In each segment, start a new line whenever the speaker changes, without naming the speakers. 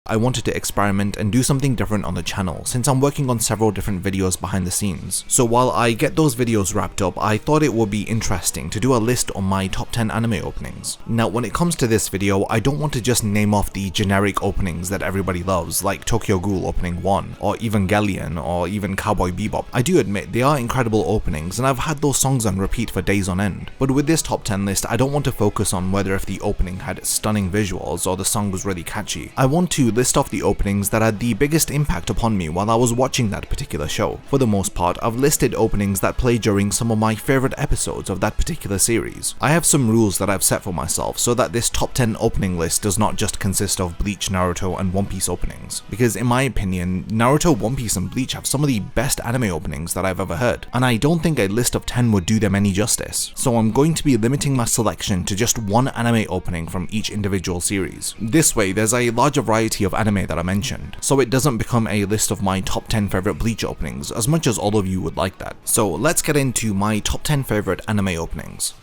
I wanted to experiment and do something different on the channel since I'm working on several different videos behind the scenes. So while I get those videos wrapped up, I thought it would be interesting to do a list on my top 10 anime openings. Now when it comes to this video, I don't want to just name off the generic openings that everybody loves, like Tokyo Ghoul opening 1, or Evangelion, or even Cowboy Bebop. I do admit they are incredible openings and I've had those songs on repeat for days on end. But with this top 10 list, I don't want to focus on whether if the opening had stunning visuals or the song was really catchy. I want to list off the openings that had the biggest impact upon me while I was watching that particular show. For the most part, I've listed openings that play during some of my favorite episodes of that particular series. I have some rules that I've set for myself so that this top 10 opening list does not just consist of BLEACH, Naruto and One Piece openings. Because in my opinion, Naruto, One Piece and BLEACH have some of the best anime openings that I've ever heard, and I don't think a list of 10 would do them any justice. So I'm going to be limiting my selection to just one anime opening from each individual series. This way, there's a larger variety of anime that I mentioned, so it doesn't become a list of my top 10 favorite BLEACH openings as much as all of you would like that. So let's get into my top 10 favorite anime openings.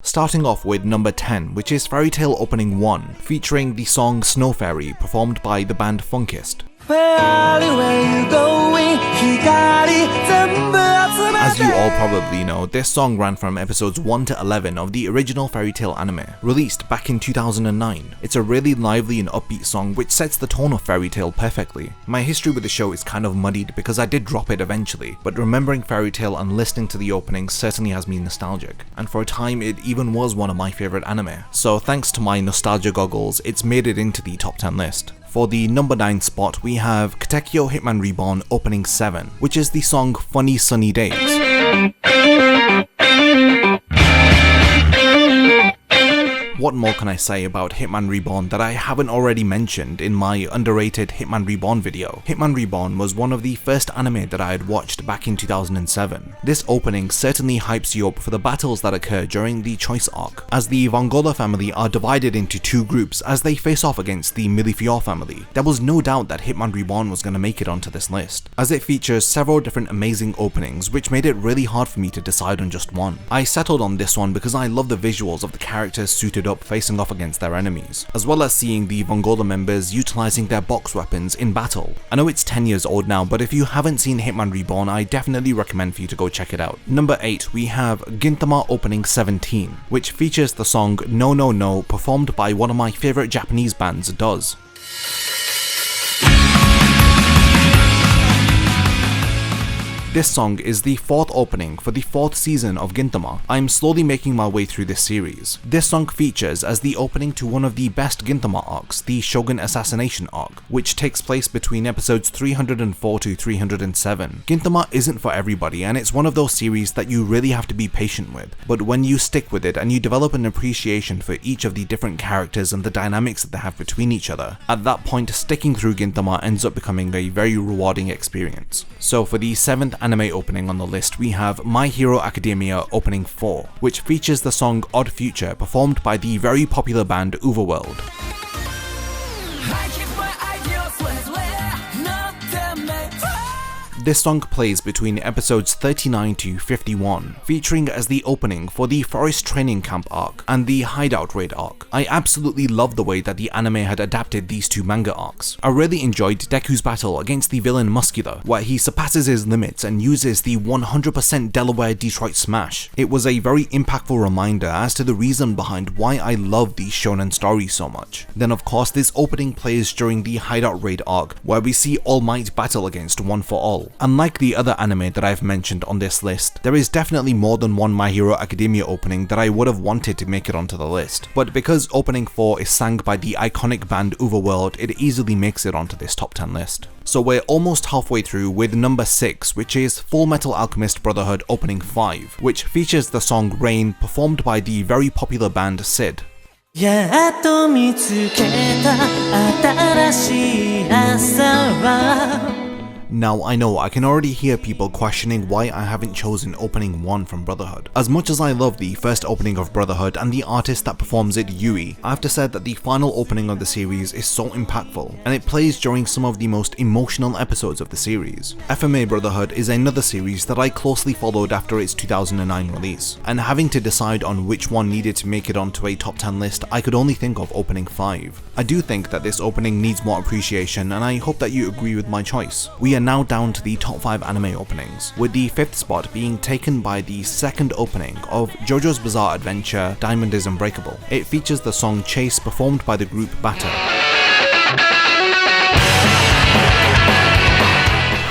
Starting off with number 10, which is Fairy Tail Opening 1, featuring the song Snow Fairy, performed by the band Funkist. As you all probably know, this song ran from episodes 1 to 11 of the original Fairy Tail anime, released back in 2009. It's a really lively and upbeat song which sets the tone of Fairy Tail perfectly. My history with the show is kind of muddied because I did drop it eventually, but remembering Fairy Tail and listening to the opening certainly has me nostalgic, and for a time it even was one of my favorite anime. So thanks to my nostalgia goggles, it's made it into the top 10 list. For the number 9 spot, we have Katekyo Hitman Reborn Opening 7, which is the song Funny Sunny Days. What more can I say about Hitman Reborn that I haven't already mentioned in my underrated Hitman Reborn video? Hitman Reborn was one of the first anime that I had watched back in 2007. This opening certainly hypes you up for the battles that occur during the Choice arc, as the Vongola family are divided into two groups as they face off against the Millefior family. There was no doubt that Hitman Reborn was going to make it onto this list, as it features several different amazing openings which made it really hard for me to decide on just one. I settled on this one because I love the visuals of the characters suited up facing off against their enemies, as well as seeing the Vongola members utilizing their box weapons in battle. I know it's 10 years old now, but if you haven't seen Hitman Reborn, I definitely recommend for you to go check it out. Number 8, we have Gintama Opening 17, which features the song No No No, performed by one of my favorite Japanese bands, DOES. This song is the 4th opening for the 4th season of Gintama. I'm slowly making my way through this series. This song features as the opening to one of the best Gintama arcs, the Shogun Assassination arc, which takes place between episodes 304 to 307. Gintama isn't for everybody, and it's one of those series that you really have to be patient with, but when you stick with it and you develop an appreciation for each of the different characters and the dynamics that they have between each other, at that point sticking through Gintama ends up becoming a very rewarding experience. So for the 7th anime opening on the list, we have My Hero Academia Opening 4, which features the song Odd Future, performed by the very popular band Overworld. This song plays between episodes 39 to 51, featuring as the opening for the Forest Training Camp arc and the Hideout Raid arc. I absolutely love the way that the anime had adapted these two manga arcs. I really enjoyed Deku's battle against the villain Muscular, where he surpasses his limits and uses the 100% Delaware Detroit Smash. It was a very impactful reminder as to the reason behind why I love these shonen stories so much. Then of course this opening plays during the Hideout Raid arc, where we see All Might battle against One for All. Unlike the other anime that I've mentioned on this list, there is definitely more than one My Hero Academia opening that I would have wanted to make it onto the list, but because opening 4 is sang by the iconic band Overworld, it easily makes it onto this top 10 list. So we're almost halfway through with number 6, which is Full Metal Alchemist Brotherhood Opening 5, which features the song Rain, performed by the very popular band Sid. やっと見つけた新しい朝は Now I know I can already hear people questioning why I haven't chosen opening 1 from Brotherhood. As much as I love the first opening of Brotherhood and the artist that performs it, Yui, I have to say that the final opening of the series is so impactful, and it plays during some of the most emotional episodes of the series. FMA Brotherhood is another series that I closely followed after its 2009 release, and having to decide on which one needed to make it onto a top 10 list, I could only think of opening 5. I do think that this opening needs more appreciation, and I hope that you agree with my choice. We are now down to the top 5 anime openings, with the 5th spot being taken by the second opening of JoJo's Bizarre Adventure Diamond is Unbreakable. It features the song Chase performed by the group Batter.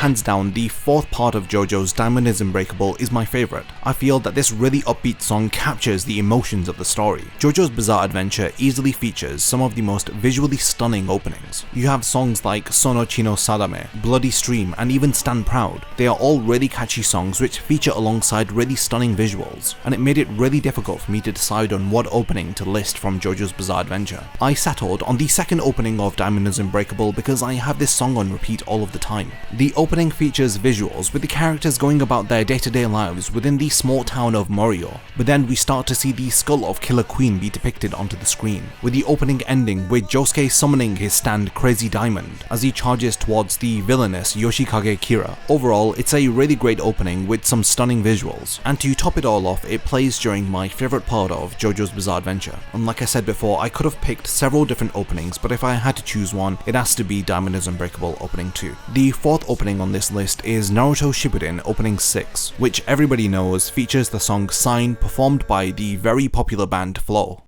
Hands down, the 4th part of JoJo's Diamond is Unbreakable is my favourite. I feel that this really upbeat song captures the emotions of the story. JoJo's Bizarre Adventure easily features some of the most visually stunning openings. You have songs like Sono Chino Sadame, Bloody Stream, and even Stand Proud. They are all really catchy songs which feature alongside really stunning visuals, and it made it really difficult for me to decide on what opening to list from JoJo's Bizarre Adventure. I settled on the second opening of Diamond is Unbreakable because I have this song on repeat all of the time. The opening features visuals with the characters going about their day-to-day lives within the small town of Morio, but then we start to see the skull of Killer Queen be depicted onto the screen, with the opening ending with Josuke summoning his stand Crazy Diamond as he charges towards the villainous Yoshikage Kira. Overall, it's a really great opening with some stunning visuals, and to top it all off, it plays during my favourite part of JoJo's Bizarre Adventure. And like I said before, I could have picked several different openings, but if I had to choose one, it has to be Diamond is Unbreakable opening 2. The 4th opening on this list is Naruto Shippuden opening 6, which everybody knows features the song Sign performed by the very popular band Flow.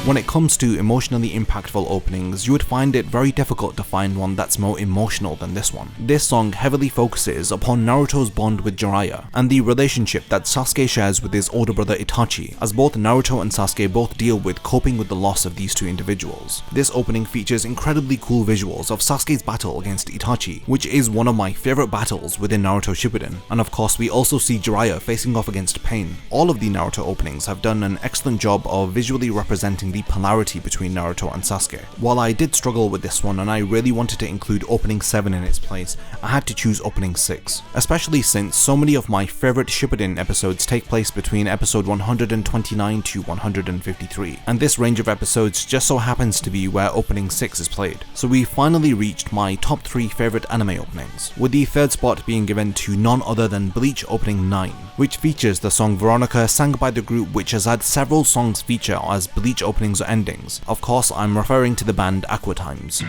When it comes to emotionally impactful openings, you would find it very difficult to find one that's more emotional than this one. This song heavily focuses upon Naruto's bond with Jiraiya, and the relationship that Sasuke shares with his older brother Itachi, as both Naruto and Sasuke both deal with coping with the loss of these two individuals. This opening features incredibly cool visuals of Sasuke's battle against Itachi, which is one of my favourite battles within Naruto Shippuden, and of course we also see Jiraiya facing off against Pain. All of the Naruto openings have done an excellent job of visually representing the polarity between Naruto and Sasuke. While I did struggle with this one and I really wanted to include opening 7 in its place, I had to choose opening 6, especially since so many of my favourite Shippuden episodes take place between episode 129 to 153, and this range of episodes just so happens to be where opening 6 is played. So we finally reached my top 3 favourite anime openings, with the 3rd spot being given to none other than Bleach opening 9, which features the song Veronica sang by the group which has had several songs feature as Bleach openings or endings. Of course, I'm referring to the band Aqua Times.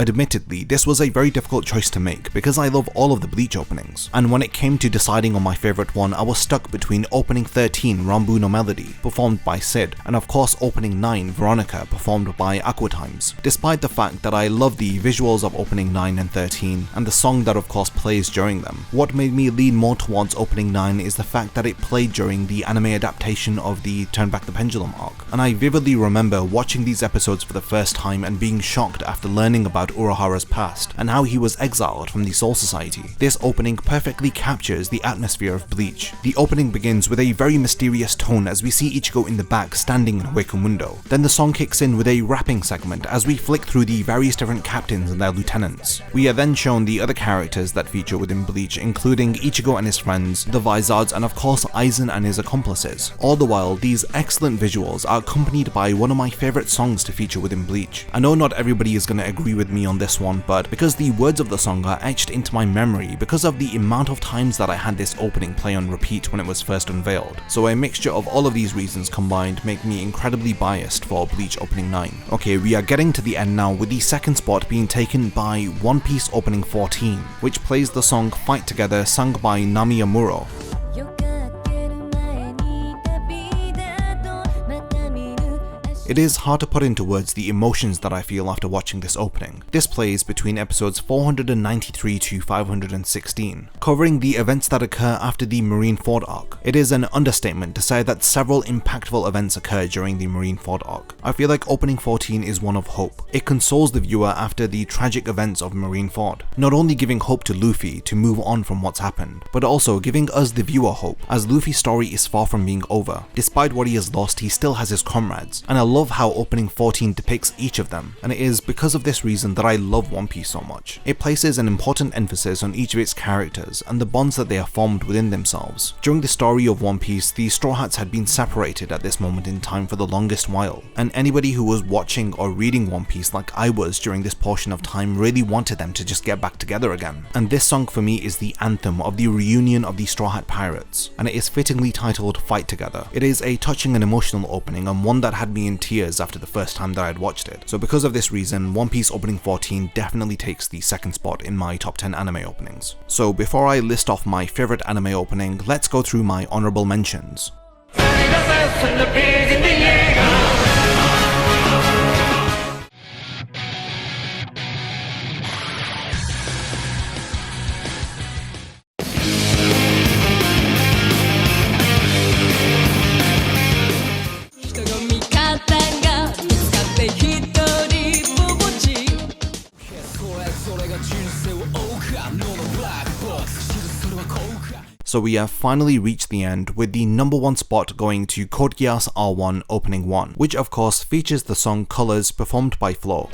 Admittedly, this was a very difficult choice to make because I love all of the Bleach openings, and when it came to deciding on my favourite one, I was stuck between opening 13, Rambu no Melody, performed by Sid, and of course opening 9, Veronica, performed by Aqua Times. Despite the fact that I love the visuals of opening 9 and 13, and the song that of course plays during them, what made me lean more towards opening 9 is the fact that it played during the anime adaptation of the Turn Back the Pendulum arc, and I vividly remember watching these episodes for the first time and being shocked after learning about Urahara's past and how he was exiled from the Soul Society. This opening perfectly captures the atmosphere of Bleach. The opening begins with a very mysterious tone as we see Ichigo in the back standing in a vacant window. Then the song kicks in with a rapping segment as we flick through the various different captains and their lieutenants. We are then shown the other characters that feature within Bleach, including Ichigo and his friends, the Vizards, and of course Aizen and his accomplices. All the while, these excellent visuals are accompanied by one of my favourite songs to feature within Bleach. I know not everybody is going to agree with me on this one, but because the words of the song are etched into my memory because of the amount of times that I had this opening play on repeat when it was first unveiled. So a mixture of all of these reasons combined make me incredibly biased for Bleach opening 9. Okay, we are getting to the end now, with the second spot being taken by One Piece opening 14, which plays the song Fight Together sung by Nami Amuro. It is hard to put into words the emotions that I feel after watching this opening. This plays between episodes 493 to 516, covering the events that occur after the Marineford arc. It is an understatement to say that several impactful events occur during the Marineford arc. I feel like opening 14 is one of hope. It consoles the viewer after the tragic events of Marineford, not only giving hope to Luffy to move on from what's happened, but also giving us the viewer hope, as Luffy's story is far from being over. Despite what he has lost, he still has his comrades, and I love how opening 14 depicts each of them, and it is because of this reason that I love One Piece so much. It places an important emphasis on each of its characters and the bonds that they have formed within themselves. During the story of One Piece, the Straw Hats had been separated at this moment in time for the longest while, and anybody who was watching or reading One Piece like I was during this portion of time really wanted them to just get back together again. And this song for me is the anthem of the reunion of the Straw Hat Pirates, and it is fittingly titled Fight Together. It is a touching and emotional opening, and one that had me in tears after the first time that I had watched it. So because of this reason, One Piece opening 14 definitely takes the second spot in my top 10 anime openings. So before I list off my favorite anime opening, let's go through my honorable mentions. So we have finally reached the end, with the number 1 spot going to Code Geass R1 Opening 1, which of course features the song Colors performed by Flo.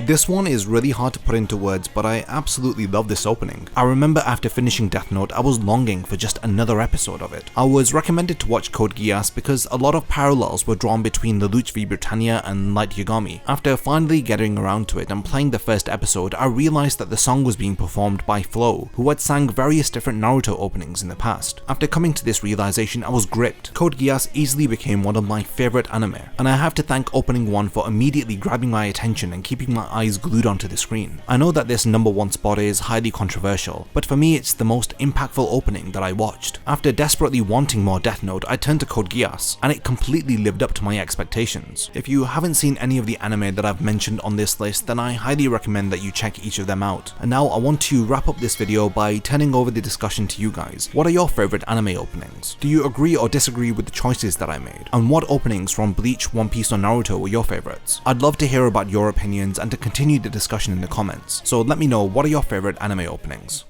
This one is really hard to put into words, but I absolutely love this opening. I remember after finishing Death Note, I was longing for just another episode of it. I was recommended to watch Code Geass because a lot of parallels were drawn between Lelouch v Britannia and Light Yagami. After finally getting around to it and playing the first episode, I realized that the song was being performed by Flo, who had sang various different Naruto openings in the past. After coming to this realization, I was gripped. Code Geass easily became one of my favorite anime, and I have to thank Opening 1 for immediately grabbing my attention and keeping my eyes glued onto the screen. I know that this number 1 spot is highly controversial, but for me it's the most impactful opening that I watched. After desperately wanting more Death Note, I turned to Code Geass, and it completely lived up to my expectations. If you haven't seen any of the anime that I've mentioned on this list, then I highly recommend that you check each of them out. And now I want to wrap up this video by turning over the discussion to you guys. What are your favorite anime openings? Do you agree or disagree with the choices that I made? And what openings from Bleach, One Piece or Naruto were your favorites? I'd love to hear about your opinions and to continue the discussion in the comments, so let me know what are your favorite anime openings.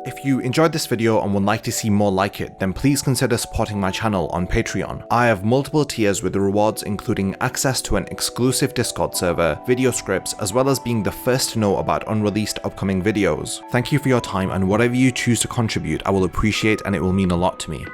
If you enjoyed this video and would like to see more like it, then please consider supporting my channel on Patreon. I have multiple tiers with rewards including access to an exclusive Discord server, video scripts, as well as being the first to know about unreleased upcoming videos. Thank you for your time, and whatever you choose to contribute I will appreciate, and it will mean a lot to me.